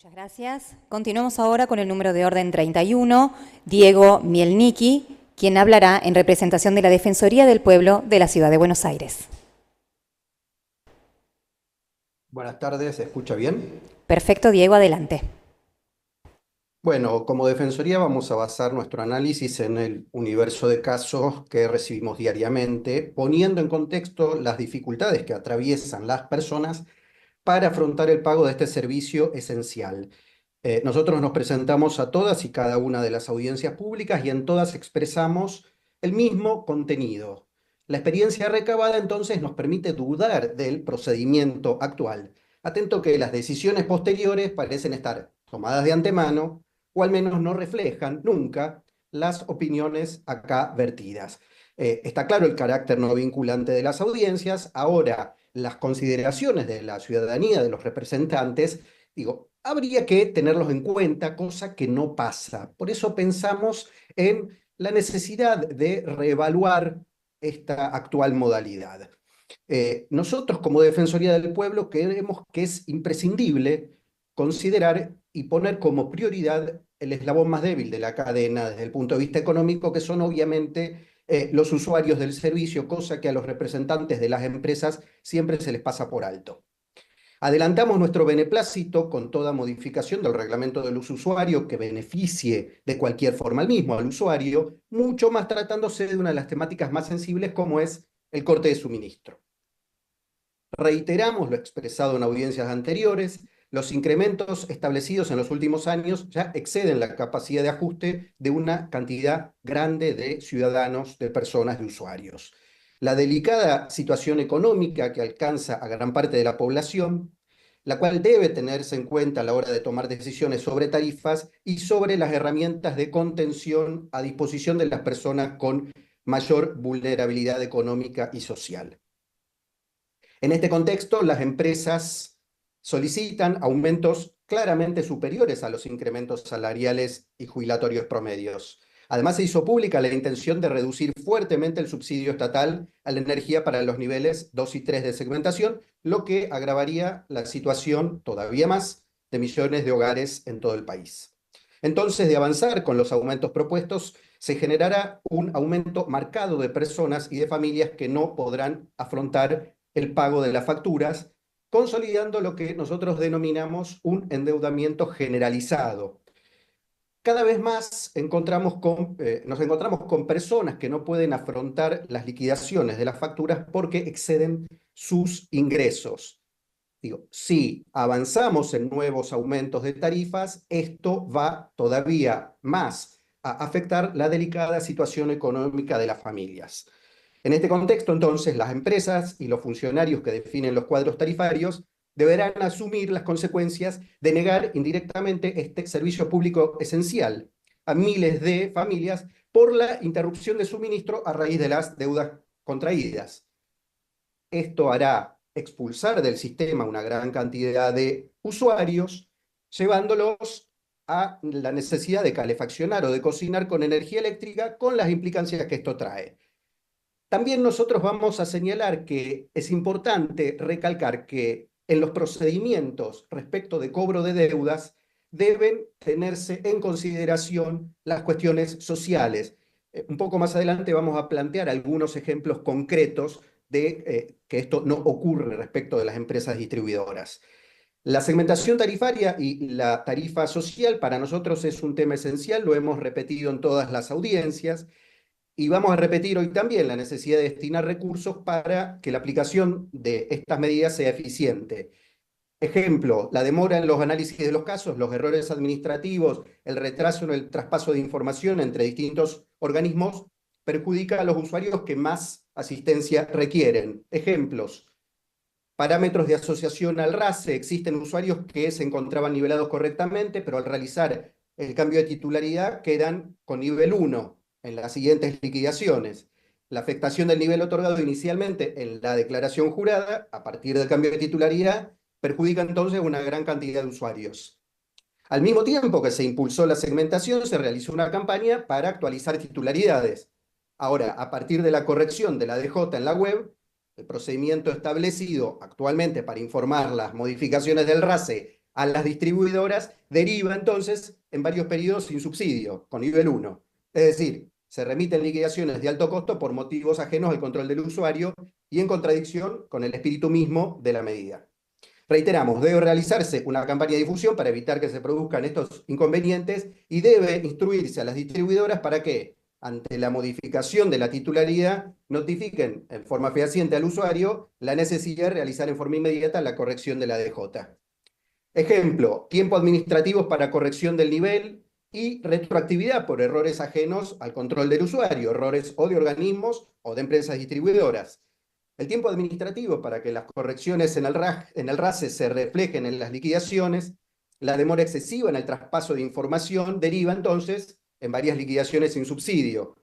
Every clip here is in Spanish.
Muchas gracias. Continuamos ahora con el número de orden 31, Diego Mielnicki, quien hablará en representación de la Defensoría del Pueblo de la Ciudad de Buenos Aires. Buenas tardes, ¿se escucha bien? Perfecto, Diego, adelante. Bueno, como Defensoría vamos a basar nuestro análisis en el universo de casos que recibimos diariamente, poniendo en contexto las dificultades que atraviesan las personas para afrontar el pago de este servicio esencial. Nosotros nos presentamos a todas y cada una de las audiencias públicas y en todas expresamos el mismo contenido. La experiencia recabada entonces nos permite dudar del procedimiento actual, atento que las decisiones posteriores parecen estar tomadas de antemano o al menos no reflejan nunca las opiniones acá vertidas. Está claro el carácter no vinculante de las audiencias. Ahora, las consideraciones de la ciudadanía, de los representantes, digo, habría que tenerlos en cuenta, cosa que no pasa. Por eso pensamos en la necesidad de reevaluar esta actual modalidad. Nosotros, como Defensoría del Pueblo, creemos que es imprescindible considerar y poner como prioridad el eslabón más débil de la cadena desde el punto de vista económico, que son obviamente los usuarios del servicio, cosa que a los representantes de las empresas siempre se les pasa por alto. Adelantamos nuestro beneplácito con toda modificación del reglamento del uso usuario que beneficie de cualquier forma al usuario, mucho más tratándose de una de las temáticas más sensibles como es el corte de suministro. Reiteramos lo expresado en audiencias anteriores, los incrementos establecidos en los últimos años ya exceden la capacidad de ajuste de una cantidad grande de ciudadanos, de personas, de usuarios. La delicada situación económica que alcanza a gran parte de la población, la cual debe tenerse en cuenta a la hora de tomar decisiones sobre tarifas y sobre las herramientas de contención a disposición de las personas con mayor vulnerabilidad económica y social. En este contexto, las empresas solicitan aumentos claramente superiores a los incrementos salariales y jubilatorios promedios. Además, se hizo pública la intención de reducir fuertemente el subsidio estatal a la energía para los niveles 2 y 3 de segmentación, lo que agravaría la situación todavía más de millones de hogares en todo el país. Entonces, de avanzar con los aumentos propuestos, se generará un aumento marcado de personas y de familias que no podrán afrontar el pago de las facturas, consolidando lo que nosotros denominamos un endeudamiento generalizado. Cada vez más nos encontramos con personas que no pueden afrontar las liquidaciones de las facturas porque exceden sus ingresos. Digo, si avanzamos en nuevos aumentos de tarifas, esto va todavía más a afectar la delicada situación económica de las familias. En este contexto, entonces, las empresas y los funcionarios que definen los cuadros tarifarios deberán asumir las consecuencias de negar indirectamente este servicio público esencial a miles de familias por la interrupción de suministro a raíz de las deudas contraídas. Esto hará expulsar del sistema una gran cantidad de usuarios, llevándolos a la necesidad de calefaccionar o de cocinar con energía eléctrica, con las implicancias que esto trae. También nosotros vamos a señalar que es importante recalcar que en los procedimientos respecto de cobro de deudas deben tenerse en consideración las cuestiones sociales. Un poco más adelante vamos a plantear algunos ejemplos concretos de que esto no ocurre respecto de las empresas distribuidoras. La segmentación tarifaria y la tarifa social para nosotros es un tema esencial, lo hemos repetido en todas las audiencias. Y vamos a repetir hoy también la necesidad de destinar recursos para que la aplicación de estas medidas sea eficiente. Ejemplo, la demora en los análisis de los casos, los errores administrativos, el retraso en el traspaso de información entre distintos organismos perjudica a los usuarios que más asistencia requieren. Ejemplos, parámetros de asociación al RASE. Existen usuarios que se encontraban nivelados correctamente, pero al realizar el cambio de titularidad quedan con nivel 1 en las siguientes liquidaciones. La afectación del nivel otorgado inicialmente en la declaración jurada, a partir del cambio de titularidad, perjudica entonces una gran cantidad de usuarios. Al mismo tiempo que se impulsó la segmentación, se realizó una campaña para actualizar titularidades. Ahora, a partir de la corrección de la DJ en la web, el procedimiento establecido actualmente para informar las modificaciones del RASE a las distribuidoras deriva entonces en varios periodos sin subsidio, con nivel 1. Es decir, se remiten liquidaciones de alto costo por motivos ajenos al control del usuario y en contradicción con el espíritu mismo de la medida. Reiteramos, debe realizarse una campaña de difusión para evitar que se produzcan estos inconvenientes y debe instruirse a las distribuidoras para que, ante la modificación de la titularidad, notifiquen en forma fehaciente al usuario la necesidad de realizar en forma inmediata la corrección de la DJ. Ejemplo, tiempo administrativo para corrección del nivel y retroactividad por errores ajenos al control del usuario, errores o de organismos o de empresas distribuidoras. El tiempo administrativo para que las correcciones en el RASE se reflejen en las liquidaciones, la demora excesiva en el traspaso de información deriva entonces en varias liquidaciones sin subsidio.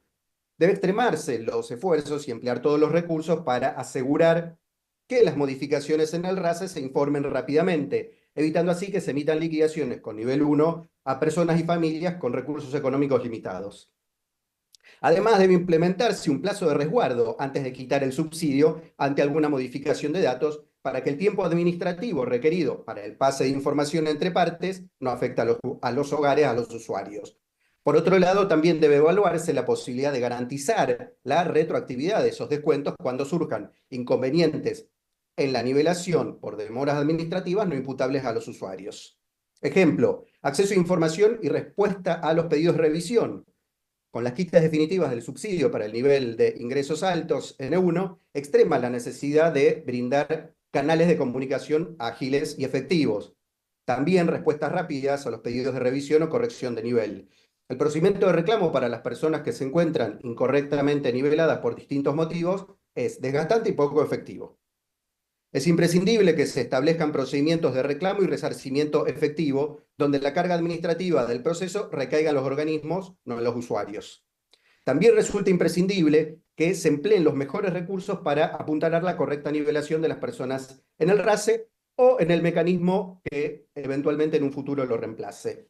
Debe extremarse los esfuerzos y emplear todos los recursos para asegurar que las modificaciones en el RASE se informen rápidamente, evitando así que se emitan liquidaciones con nivel 1 a personas y familias con recursos económicos limitados. Además, debe implementarse un plazo de resguardo antes de quitar el subsidio ante alguna modificación de datos para que el tiempo administrativo requerido para el pase de información entre partes no afecte a los hogares, a los usuarios. Por otro lado, también debe evaluarse la posibilidad de garantizar la retroactividad de esos descuentos cuando surjan inconvenientes en la nivelación por demoras administrativas no imputables a los usuarios. Ejemplo, acceso a información y respuesta a los pedidos de revisión. Con las quitas definitivas del subsidio para el nivel de ingresos altos N1, extrema la necesidad de brindar canales de comunicación ágiles y efectivos. También respuestas rápidas a los pedidos de revisión o corrección de nivel. El procedimiento de reclamo para las personas que se encuentran incorrectamente niveladas por distintos motivos es desgastante y poco efectivo. Es imprescindible que se establezcan procedimientos de reclamo y resarcimiento efectivo, donde la carga administrativa del proceso recaiga en los organismos, no en los usuarios. También resulta imprescindible que se empleen los mejores recursos para apuntalar la correcta nivelación de las personas en el RASE o en el mecanismo que eventualmente en un futuro lo reemplace.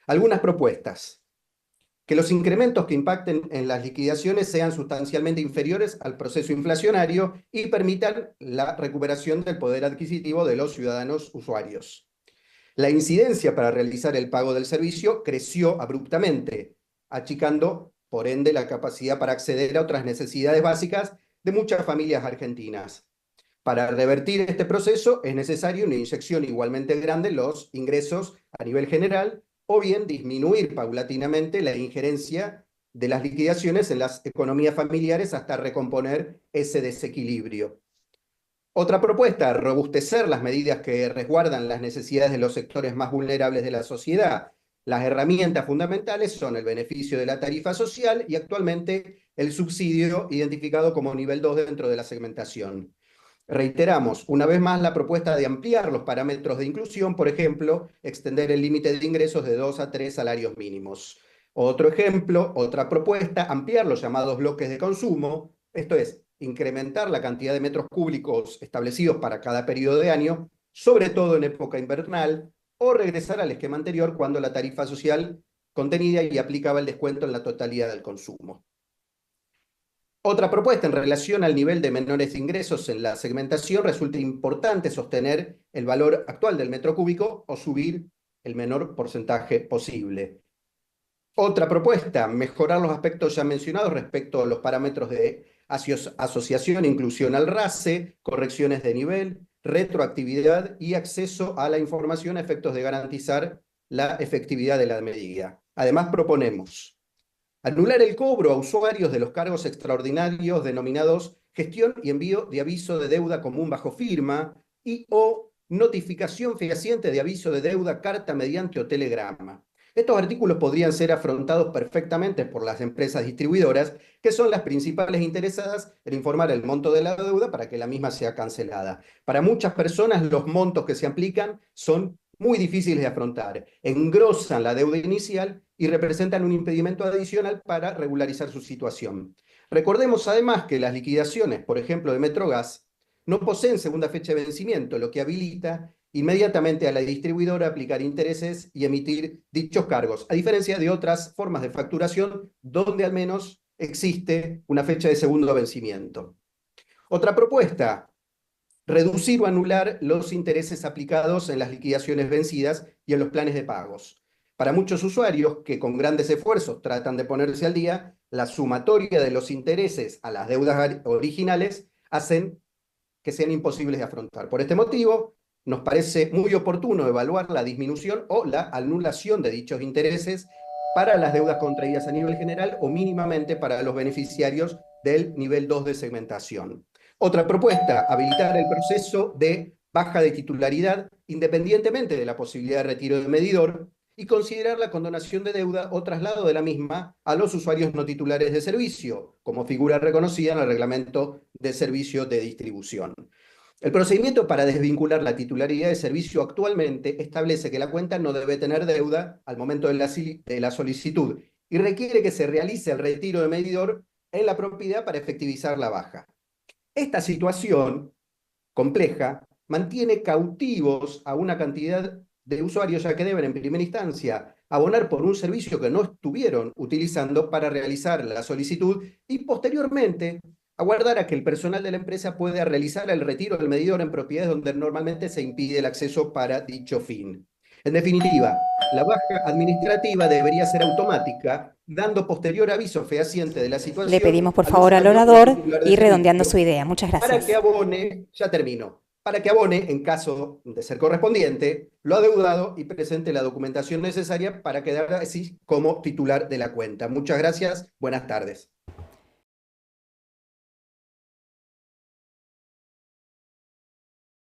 Algunas propuestas. Que los incrementos que impacten en las liquidaciones sean sustancialmente inferiores al proceso inflacionario y permitan la recuperación del poder adquisitivo de los ciudadanos usuarios. La incidencia para realizar el pago del servicio creció abruptamente, achicando, por ende, la capacidad para acceder a otras necesidades básicas de muchas familias argentinas. Para revertir este proceso es necesaria una inyección igualmente grande en los ingresos a nivel general, o bien disminuir paulatinamente la injerencia de las liquidaciones en las economías familiares hasta recomponer ese desequilibrio. Otra propuesta, robustecer las medidas que resguardan las necesidades de los sectores más vulnerables de la sociedad. Las herramientas fundamentales son el beneficio de la tarifa social y actualmente el subsidio identificado como nivel 2 dentro de la segmentación. Reiteramos una vez más la propuesta de ampliar los parámetros de inclusión, por ejemplo, extender el límite de ingresos de 2 a 3 salarios mínimos. Otro ejemplo, otra propuesta, ampliar los llamados bloques de consumo, esto es, incrementar la cantidad de metros cúbicos establecidos para cada periodo de año, sobre todo en época invernal, o regresar al esquema anterior cuando la tarifa social contenida y aplicaba el descuento en la totalidad del consumo. Otra propuesta en relación al nivel de menores ingresos en la segmentación, resulta importante sostener el valor actual del metro cúbico o subir el menor porcentaje posible. Otra propuesta, mejorar los aspectos ya mencionados respecto a los parámetros de asociación e inclusión al RASE, correcciones de nivel, retroactividad y acceso a la información a efectos de garantizar la efectividad de la medida. Además, proponemos anular el cobro a usuarios de los cargos extraordinarios denominados gestión y envío de aviso de deuda común bajo firma y o notificación fehaciente de aviso de deuda, carta mediante o telegrama. Estos artículos podrían ser afrontados perfectamente por las empresas distribuidoras, que son las principales interesadas en informar el monto de la deuda para que la misma sea cancelada. Para muchas personas, los montos que se aplican son muy difíciles de afrontar, engrosan la deuda inicial y representan un impedimento adicional para regularizar su situación. Recordemos además que las liquidaciones, por ejemplo, de Metrogas, no poseen segunda fecha de vencimiento, lo que habilita inmediatamente a la distribuidora aplicar intereses y emitir dichos cargos, a diferencia de otras formas de facturación donde al menos existe una fecha de segundo vencimiento. Otra propuesta, reducir o anular los intereses aplicados en las liquidaciones vencidas y en los planes de pagos. Para muchos usuarios que con grandes esfuerzos tratan de ponerse al día, la sumatoria de los intereses a las deudas originales hacen que sean imposibles de afrontar. Por este motivo, nos parece muy oportuno evaluar la disminución o la anulación de dichos intereses para las deudas contraídas a nivel general o mínimamente para los beneficiarios del nivel 2 de segmentación. Otra propuesta, habilitar el proceso de baja de titularidad independientemente de la posibilidad de retiro de medidor y considerar la condonación de deuda o traslado de la misma a los usuarios no titulares de servicio, como figura reconocida en el Reglamento de Servicio de Distribución. El procedimiento para desvincular la titularidad de servicio actualmente establece que la cuenta no debe tener deuda al momento de la solicitud y requiere que se realice el retiro de medidor en la propiedad para efectivizar la baja. Esta situación compleja mantiene cautivos a una cantidad de usuarios ya que deben en primera instancia abonar por un servicio que no estuvieron utilizando para realizar la solicitud y posteriormente aguardar a que el personal de la empresa pueda realizar el retiro del medidor en propiedades donde normalmente se impide el acceso para dicho fin. En definitiva, la baja administrativa debería ser automática, dando posterior aviso fehaciente de la Le situación pedimos por al favor al usuario no orador titular de ir redondeando su servicio idea. Muchas para que gracias. abone, ya termino, para que abone, en caso de ser correspondiente, lo adeudado y presente la documentación necesaria para quedar así como titular de la cuenta. Muchas gracias, buenas tardes.